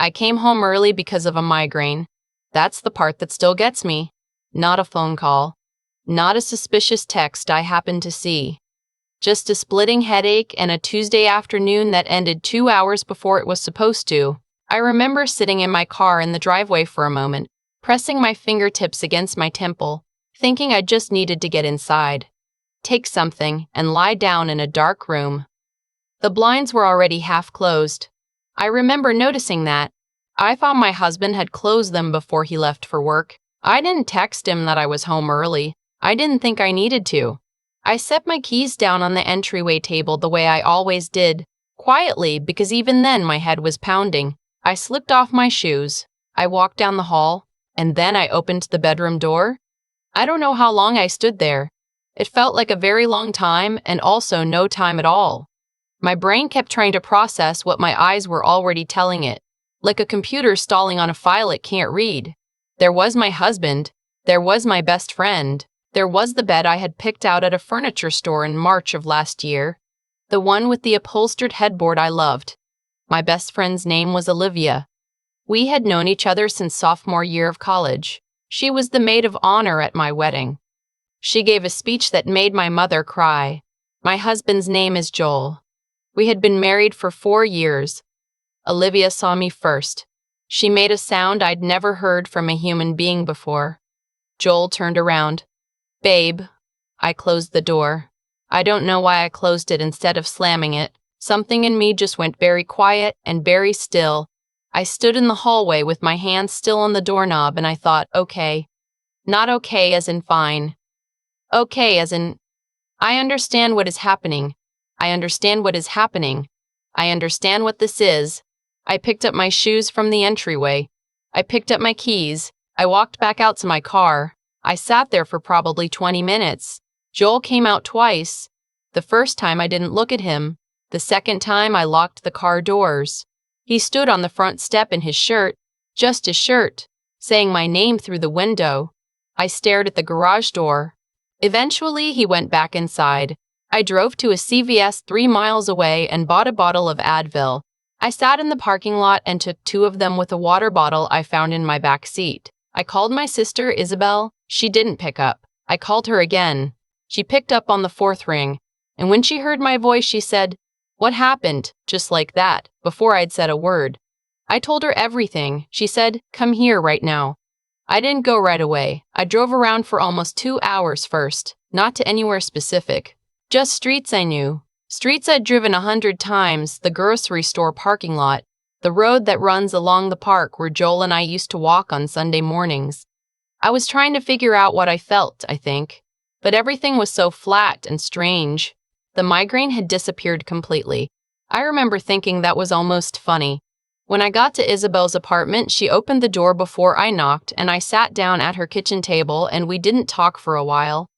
I came home early because of a migraine. That's the part that still gets me. Not a phone call. Not a suspicious text I happened to see. Just a splitting headache and a Tuesday afternoon that ended 2 hours before it was supposed to. I remember sitting in my car in the driveway for a moment, pressing my fingertips against my temple, thinking I just needed to get inside, take something, and lie down in a dark room. The blinds were already half closed. I remember noticing that. I thought my husband had closed them before he left for work. I didn't text him that I was home early. I didn't think I needed to. I set my keys down on the entryway table the way I always did, quietly, because even then my head was pounding. I slipped off my shoes. I walked down the hall, and then I opened the bedroom door. I don't know how long I stood there. It felt like a very long time and also no time at all. My brain kept trying to process what my eyes were already telling it, like a computer stalling on a file it can't read. There was my husband. There was my best friend. There was the bed I had picked out at a furniture store in March of last year, the one with the upholstered headboard I loved. My best friend's name was Olivia. We had known each other since sophomore year of college. She was the maid of honor at my wedding. She gave a speech that made my mother cry. My husband's name is Joel. We had been married for 4 years. Olivia saw me first. She made a sound I'd never heard from a human being before. Joel turned around. "Babe." I closed the door. I don't know why I closed it instead of slamming it. Something in me just went very quiet and very still. I stood in the hallway with my hand still on the doorknob and I thought, okay. Not okay as in fine. Okay as in, I understand what is happening. I understand what is happening. I understand what this is. I picked up my shoes from the entryway. I picked up my keys. I walked back out to my car. I sat there for probably 20 minutes. Joel came out twice. The first time I didn't look at him. The second time I locked the car doors. He stood on the front step in his shirt, just his shirt, saying my name through the window. I stared at the garage door. Eventually, he went back inside. I drove to a CVS 3 miles away and bought a bottle of Advil. I sat in the parking lot and took 2 of them with a water bottle I found in my back seat. I called my sister, Isabel. She didn't pick up. I called her again. She picked up on the 4th ring, and when she heard my voice, she said, "What happened?" Just like that, before I'd said a word. I told her everything. She said, "Come here right now." I didn't go right away. I drove around for almost 2 hours first, not to anywhere specific. Just streets I knew. Streets I'd driven 100 times, the grocery store parking lot, the road that runs along the park where Joel and I used to walk on Sunday mornings. I was trying to figure out what I felt, I think. But everything was so flat and strange. The migraine had disappeared completely. I remember thinking that was almost funny. When I got to Isabel's apartment, she opened the door before I knocked, and I sat down at her kitchen table and we didn't talk for a while.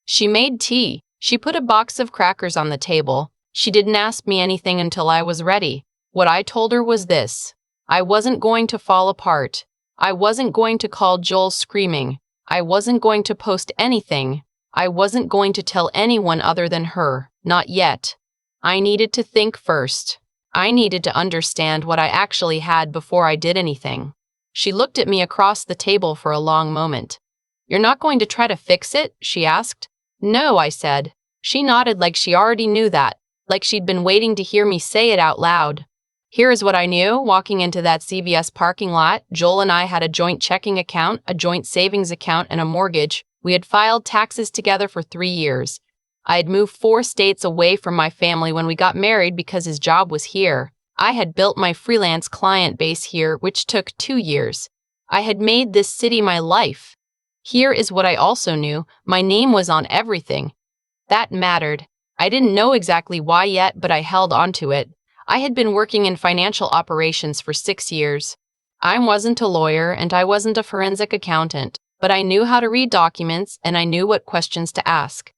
She made tea. She put a box of crackers on the table. She didn't ask me anything until I was ready. What I told her was this. I wasn't going to fall apart. I wasn't going to call Joel screaming. I wasn't going to post anything. I wasn't going to tell anyone other than her. Not yet. I needed to think first. I needed to understand what I actually had before I did anything. She looked at me across the table for a long moment. "You're not going to try to fix it?" she asked. "No," I said. She nodded like she already knew that, like she'd been waiting to hear me say it out loud. Here is what I knew. Walking into that CVS parking lot, Joel and I had a joint checking account, a joint savings account, and a mortgage. We had filed taxes together for 3 years. I had moved 4 states away from my family when we got married because his job was here. I had built my freelance client base here, which took 2 years. I had made this city my life. Here is what I also knew. My name was on everything. That mattered. I didn't know exactly why yet, but I held on to it. I had been working in financial operations for 6 years. I wasn't a lawyer and I wasn't a forensic accountant, but I knew how to read documents and I knew what questions to ask.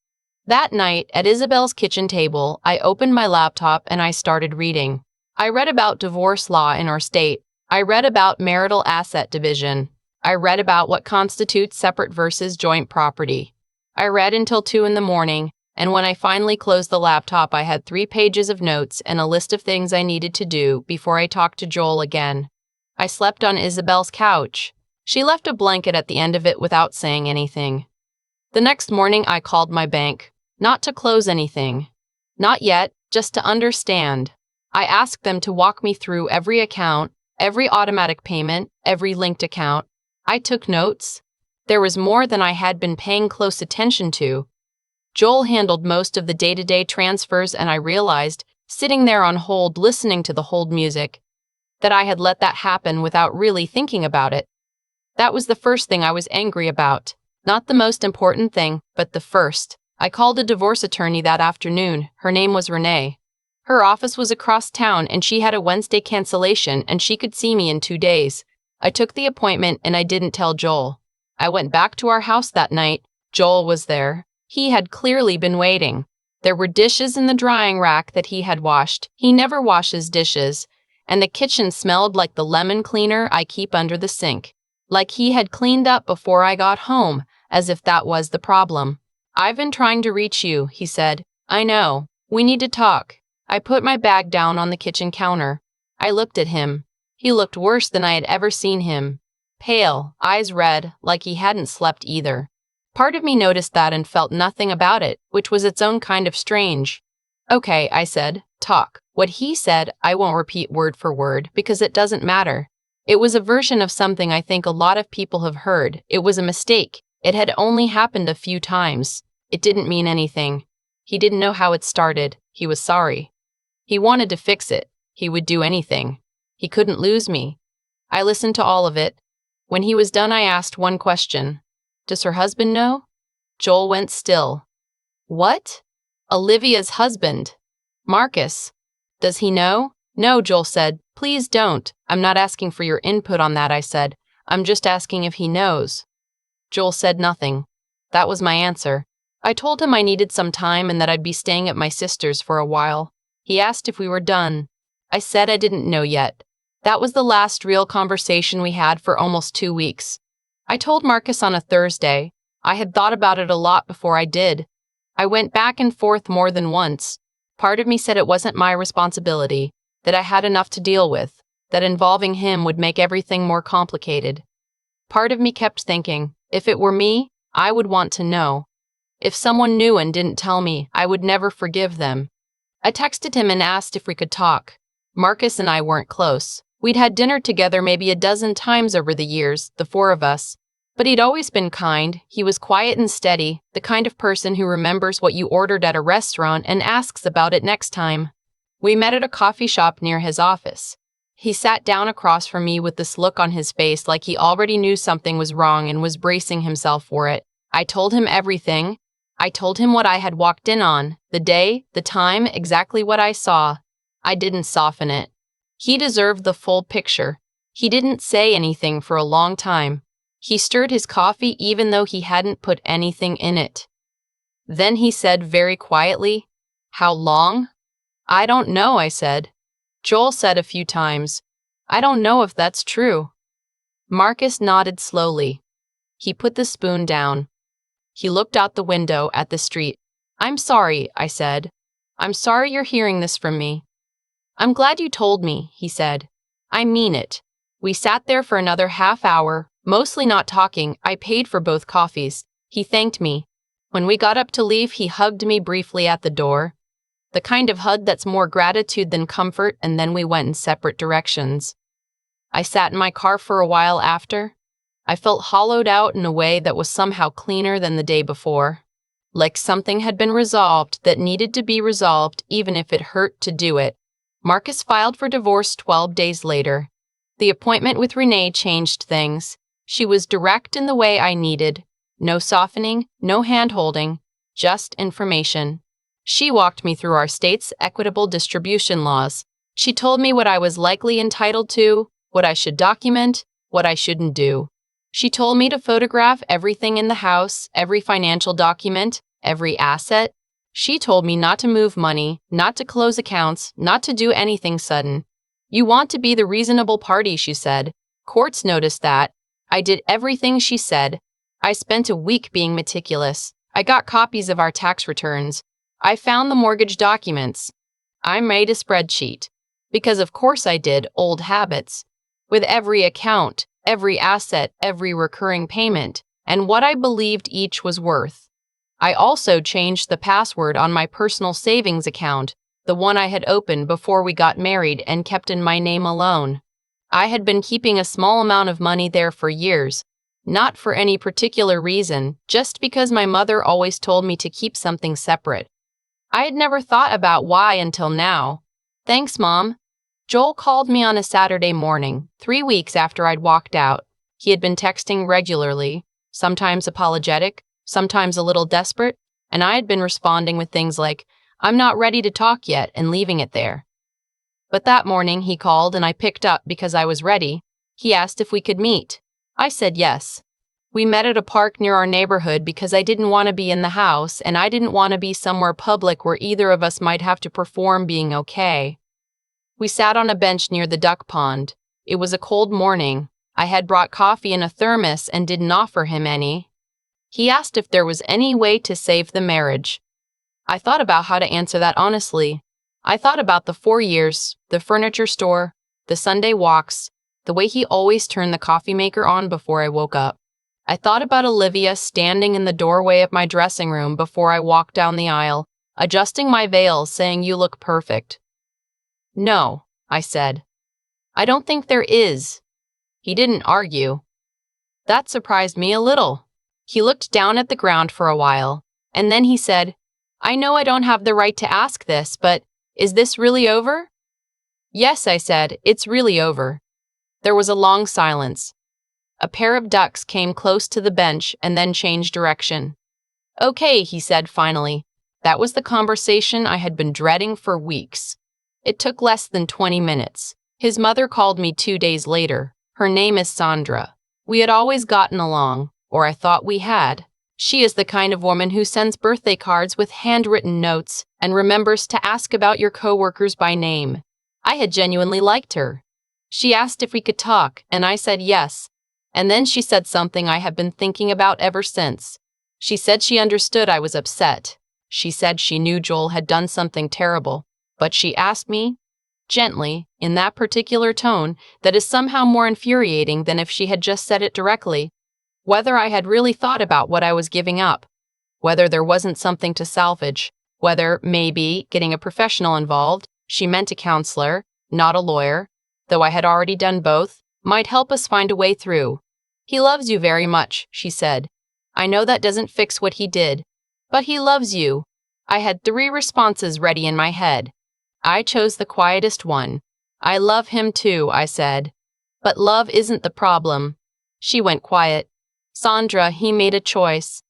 That night, at Isabel's kitchen table, I opened my laptop and I started reading. I read about divorce law in our state. I read about marital asset division. I read about what constitutes separate versus joint property. I read until 2 in the morning, and when I finally closed the laptop, I had 3 pages of notes and a list of things I needed to do before I talked to Joel again. I slept on Isabel's couch. She left a blanket at the end of it without saying anything. The next morning, I called my bank, not to close anything. Not yet, just to understand. I asked them to walk me through every account, every automatic payment, every linked account. I took notes. There was more than I had been paying close attention to. Joel handled most of the day-to-day transfers, and I realized, sitting there on hold listening to the hold music, that I had let that happen without really thinking about it. That was the first thing I was angry about. Not the most important thing, but the first. I called a divorce attorney that afternoon. Her name was Renee. Her office was across town, and she had a Wednesday cancellation, and she could see me in 2 days. I took the appointment, and I didn't tell Joel. I went back to our house that night. Joel was there. He had clearly been waiting. There were dishes in the drying rack that he had washed. He never washes dishes. And the kitchen smelled like the lemon cleaner I keep under the sink. Like he had cleaned up before I got home, as if that was the problem. "I've been trying to reach you," he said. "I know. We need to talk." I put my bag down on the kitchen counter. I looked at him. He looked worse than I had ever seen him. Pale, eyes red, like he hadn't slept either. Part of me noticed that and felt nothing about it, which was its own kind of strange. "Okay," I said, "talk." What he said, I won't repeat word for word, because it doesn't matter. It was a version of something I think a lot of people have heard. It was a mistake. It had only happened a few times. It didn't mean anything. He didn't know how it started. He was sorry. He wanted to fix it. He would do anything. He couldn't lose me. I listened to all of it. When he was done, I asked one question. "Does her husband know?" Joel went still. "What?" "Olivia's husband. Marcus. Does he know?" "No," Joel said. "Please don't. I'm not asking for your input on that," I said. "I'm just asking if he knows." Joel said nothing. That was my answer. I told him I needed some time and that I'd be staying at my sister's for a while. He asked if we were done. I said I didn't know yet. That was the last real conversation we had for almost 2 weeks. I told Marcus on a Thursday. I had thought about it a lot before I did. I went back and forth more than once. Part of me said it wasn't my responsibility, that I had enough to deal with, that involving him would make everything more complicated. Part of me kept thinking, if it were me, I would want to know. If someone knew and didn't tell me, I would never forgive them. I texted him and asked if we could talk. Marcus and I weren't close. We'd had dinner together maybe a dozen times over the years, the four of us. But he'd always been kind. He was quiet and steady, the kind of person who remembers what you ordered at a restaurant and asks about it next time. We met at a coffee shop near his office. He sat down across from me with this look on his face like he already knew something was wrong and was bracing himself for it. I told him everything. I told him what I had walked in on, the day, the time, exactly what I saw. I didn't soften it. He deserved the full picture. He didn't say anything for a long time. He stirred his coffee even though he hadn't put anything in it. Then he said very quietly, "How long?" "I don't know," I said. Joel said a few times, "I don't know if that's true." Marcus nodded slowly. He put the spoon down. He looked out the window at the street. "I'm sorry," I said. "I'm sorry you're hearing this from me." "I'm glad you told me," he said. "I mean it." We sat there for another half hour, mostly not talking. I paid for both coffees. He thanked me. When we got up to leave, he hugged me briefly at the door. The kind of hug that's more gratitude than comfort, and then we went in separate directions. I sat in my car for a while after. I felt hollowed out in a way that was somehow cleaner than the day before. Like something had been resolved that needed to be resolved even if it hurt to do it. Marcus filed for divorce 12 days later. The appointment with Renee changed things. She was direct in the way I needed. No softening, no hand-holding, just information. She walked me through our state's equitable distribution laws. She told me what I was likely entitled to, what I should document, what I shouldn't do. She told me to photograph everything in the house, every financial document, every asset. She told me not to move money, not to close accounts, not to do anything sudden. "You want to be the reasonable party," she said. Courts noticed that. I did everything she said. I spent a week being meticulous. I got copies of our tax returns. I found the mortgage documents. I made a spreadsheet. Because of course I did, old habits. with every account, every asset, every recurring payment, and what I believed each was worth. I also changed the password on my personal savings account, the one I had opened before we got married and kept in my name alone. I had been keeping a small amount of money there for years, not for any particular reason, just because my mother always told me to keep something separate. I had never thought about why until now. Thanks, Mom. Joel called me on a Saturday morning, 3 weeks after I'd walked out. He had been texting regularly, sometimes apologetic, sometimes a little desperate, and I had been responding with things like, "I'm not ready to talk yet," and leaving it there. But that morning he called and I picked up because I was ready. He asked if we could meet. I said yes. We met at a park near our neighborhood because I didn't want to be in the house and I didn't want to be somewhere public where either of us might have to perform being okay. We sat on a bench near the duck pond. It was a cold morning. I had brought coffee in a thermos and didn't offer him any. He asked if there was any way to save the marriage. I thought about how to answer that honestly. I thought about the 4 years, the furniture store, the Sunday walks, the way he always turned the coffee maker on before I woke up. I thought about Olivia standing in the doorway of my dressing room before I walked down the aisle, adjusting my veil, saying, "You look perfect." "No," I said. "I don't think there is." He didn't argue. That surprised me a little. He looked down at the ground for a while, and then he said, "I know I don't have the right to ask this, but is this really over?" "Yes," I said, "it's really over." There was a long silence. A pair of ducks came close to the bench and then changed direction. "Okay," he said finally. That was the conversation I had been dreading for weeks. It took less than 20 minutes. His mother called me 2 days later. Her name is Sandra. We had always gotten along, or I thought we had. She is the kind of woman who sends birthday cards with handwritten notes and remembers to ask about your coworkers by name. I had genuinely liked her. She asked if we could talk, and I said yes. And then she said something I have been thinking about ever since. She said she understood I was upset. She said she knew Joel had done something terrible, but she asked me, gently, in that particular tone that is somehow more infuriating than if she had just said it directly, whether I had really thought about what I was giving up, whether there wasn't something to salvage, whether, maybe, getting a professional involved, she meant a counselor, not a lawyer, though I had already done both, might help us find a way through. "He loves you very much," she said. "I know that doesn't fix what he did, but he loves you." I had 3 responses ready in my head. I chose the quietest one. "I love him too," I said. "But love isn't the problem." She went quiet. "Sandra, he made a choice.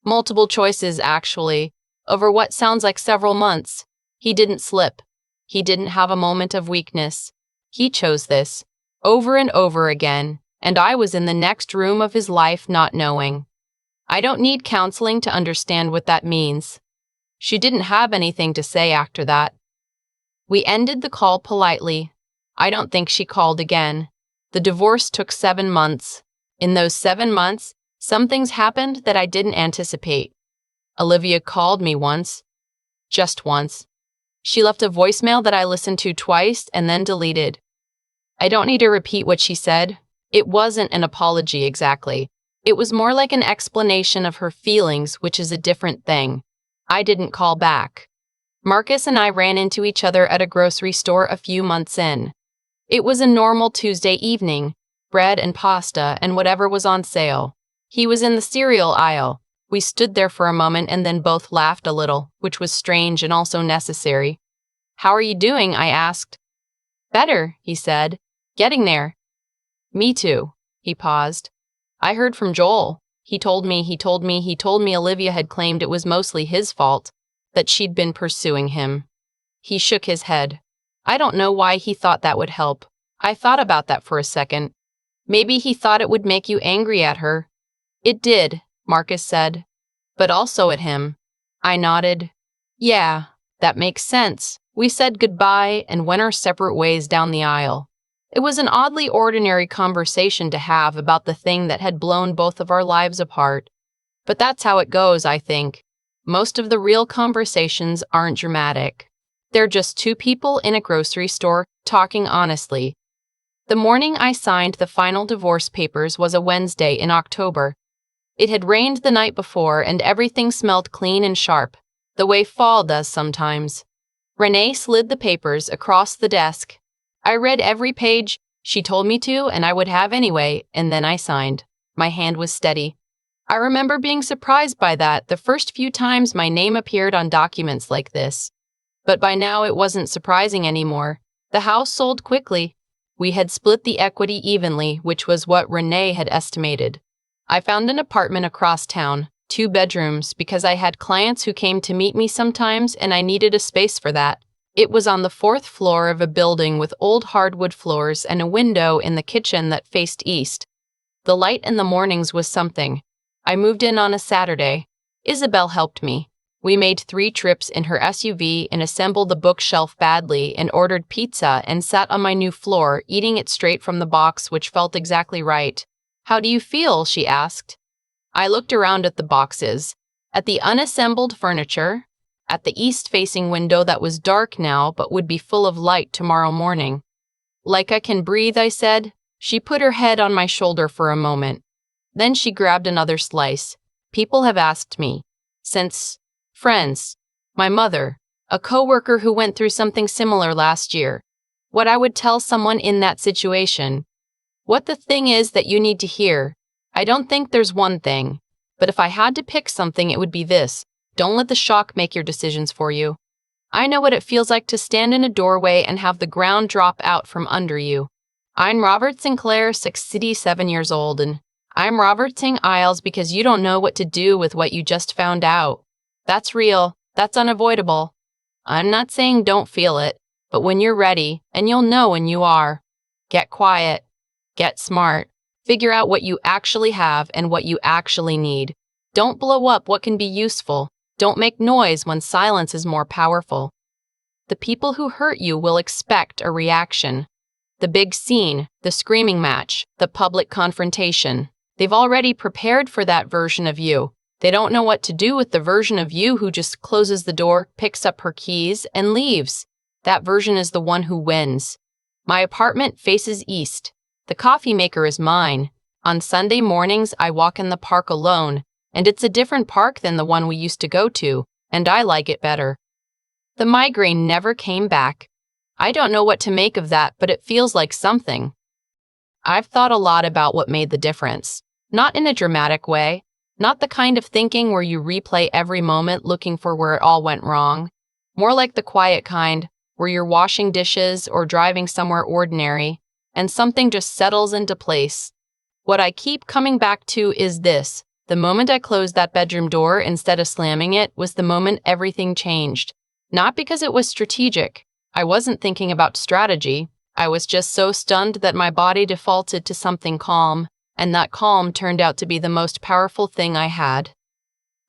Multiple choices, actually, over what sounds like several months. He didn't slip. He didn't have a moment of weakness. He chose this, over and over again, and I was in the next room of his life not knowing. I don't need counseling to understand what that means." She didn't have anything to say after that. We ended the call politely. I don't think she called again. The divorce took 7 months. In those 7 months, some things happened that I didn't anticipate. Olivia called me once. Just once. She left a voicemail that I listened to twice and then deleted. I don't need to repeat what she said. It wasn't an apology exactly. It was more like an explanation of her feelings, which is a different thing. I didn't call back. Marcus and I ran into each other at a grocery store a few months in. It was a normal Tuesday evening, bread and pasta and whatever was on sale. He was in the cereal aisle. We stood there for a moment and then both laughed a little, which was strange and also necessary. "How are you doing?" I asked. "Better," he said. "Getting there." "Me too." He paused. "I heard from Joel. He told me Olivia had claimed it was mostly his fault, that she'd been pursuing him." He shook his head. "I don't know why he thought that would help. I thought about that for a second. Maybe he thought it would make you angry at her." "It did," Marcus said. "But also at him." I nodded. "Yeah, that makes sense." We said goodbye and went our separate ways down the aisle. It was an oddly ordinary conversation to have about the thing that had blown both of our lives apart. But that's how it goes, I think. Most of the real conversations aren't dramatic. They're just 2 people in a grocery store talking honestly. The morning I signed the final divorce papers was a Wednesday in October. It had rained the night before and everything smelled clean and sharp, the way fall does sometimes. Renee slid the papers across the desk. I read every page she told me to, and I would have anyway, and then I signed. My hand was steady. I remember being surprised by that the first few times my name appeared on documents like this. But by now it wasn't surprising anymore. The house sold quickly. We had split the equity evenly, which was what Renee had estimated. I found an apartment across town, 2 bedrooms, because I had clients who came to meet me sometimes and I needed a space for that. It was on the 4th floor of a building with old hardwood floors and a window in the kitchen that faced east. The light in the mornings was something. I moved in on a Saturday. Isabel helped me. We made 3 trips in her SUV and assembled the bookshelf badly and ordered pizza and sat on my new floor, eating it straight from the box, which felt exactly right. "How do you feel?" she asked. I looked around at the boxes, at the unassembled furniture, at the east-facing window that was dark now but would be full of light tomorrow morning. "Like I can breathe," I said. She put her head on my shoulder for a moment. Then she grabbed another slice. "People have asked me, since friends, my mother, a coworker who went through something similar last year, what I would tell someone in that situation. What the thing is that you need to hear. I don't think there's one thing, but if I had to pick something, it would be this: don't let the shock make your decisions for you. I know what it feels like to stand in a doorway and have the ground drop out from under you. I'm Robert Sinclair, 67 years old, and I'm Roberting aisles because you don't know what to do with what you just found out. That's real. That's unavoidable. I'm not saying don't feel it, but when you're ready, and you'll know when you are, get quiet, get smart, figure out what you actually have and what you actually need. Don't blow up what can be useful. Don't make noise when silence is more powerful. The people who hurt you will expect a reaction. The big scene, the screaming match, the public confrontation. They've already prepared for that version of you. They don't know what to do with the version of you who just closes the door, picks up her keys, and leaves. That version is the one who wins. My apartment faces east. The coffee maker is mine. On Sunday mornings, I walk in the park alone, and it's a different park than the one we used to go to, and I like it better. The migraine never came back. I don't know what to make of that, but it feels like something. I've thought a lot about what made the difference. Not in a dramatic way. Not the kind of thinking where you replay every moment looking for where it all went wrong. More like the quiet kind, where you're washing dishes or driving somewhere ordinary, and something just settles into place. What I keep coming back to is this: the moment I closed that bedroom door instead of slamming it was the moment everything changed. Not because it was strategic. I wasn't thinking about strategy. I was just so stunned that my body defaulted to something calm, and that calm turned out to be the most powerful thing I had.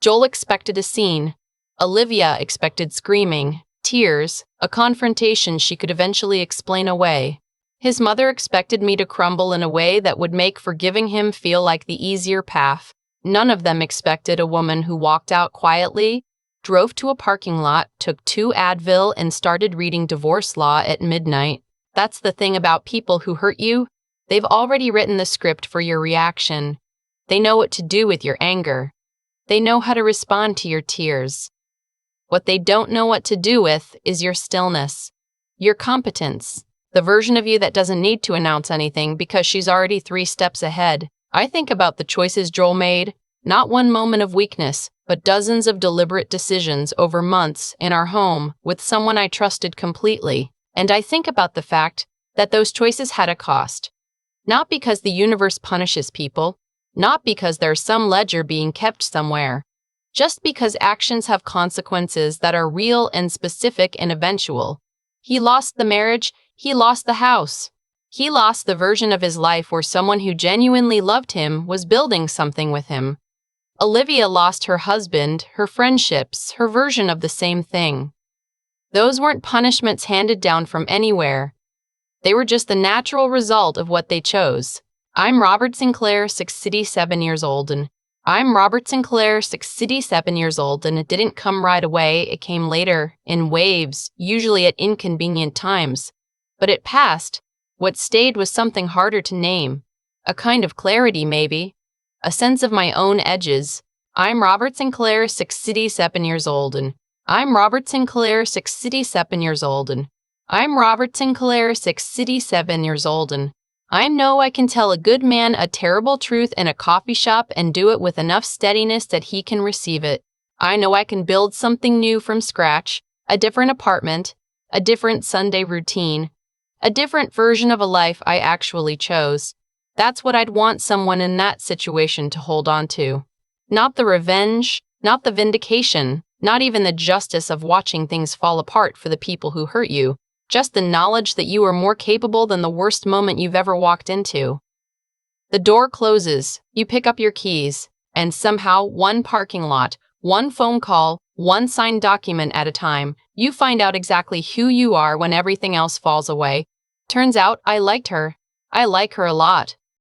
Joel expected a scene. Olivia expected screaming, tears, a confrontation she could eventually explain away. His mother expected me to crumble in a way that would make forgiving him feel like the easier path. None of them expected a woman who walked out quietly, drove to a parking lot, took 2 Advil, and started reading divorce law at midnight. That's the thing about people who hurt you. They've already written the script for your reaction. They know what to do with your anger. They know how to respond to your tears. What they don't know what to do with is your stillness, your competence, the version of you that doesn't need to announce anything because she's already 3 steps ahead. I think about the choices Joel made, not one moment of weakness, but dozens of deliberate decisions over months in our home with someone I trusted completely. And I think about the fact that those choices had a cost. Not because the universe punishes people, not because there's some ledger being kept somewhere, just because actions have consequences that are real and specific and eventual. He lost the marriage, he lost the house. He lost the version of his life where someone who genuinely loved him was building something with him. Olivia lost her husband, her friendships, her version of the same thing. Those weren't punishments handed down from anywhere. They were just the natural result of what they chose. I'm Robert Sinclair, 67 years old, and I'm Robert Sinclair, 67 years old, and it didn't come right away. It came later, in waves, usually at inconvenient times. But it passed, What stayed was something harder to name. A kind of clarity, maybe. A sense of my own edges. I'm Robert Sinclair, 67 years old, and I'm Robert Sinclair, 67 years old, and I'm Robert Sinclair, 67 years old, and I know I can tell a good man a terrible truth in a coffee shop and do it with enough steadiness that he can receive it. I know I can build something new from scratch, a different apartment, a different Sunday routine, a different version of a life I actually chose. That's what I'd want someone in that situation to hold on to. Not the revenge, not the vindication, not even the justice of watching things fall apart for the people who hurt you, just the knowledge that you are more capable than the worst moment you've ever walked into. The door closes, you pick up your keys, and somehow one parking lot, one phone call, one signed document at a time, you find out exactly who you are when everything else falls away. Turns out I liked her. I like her a lot.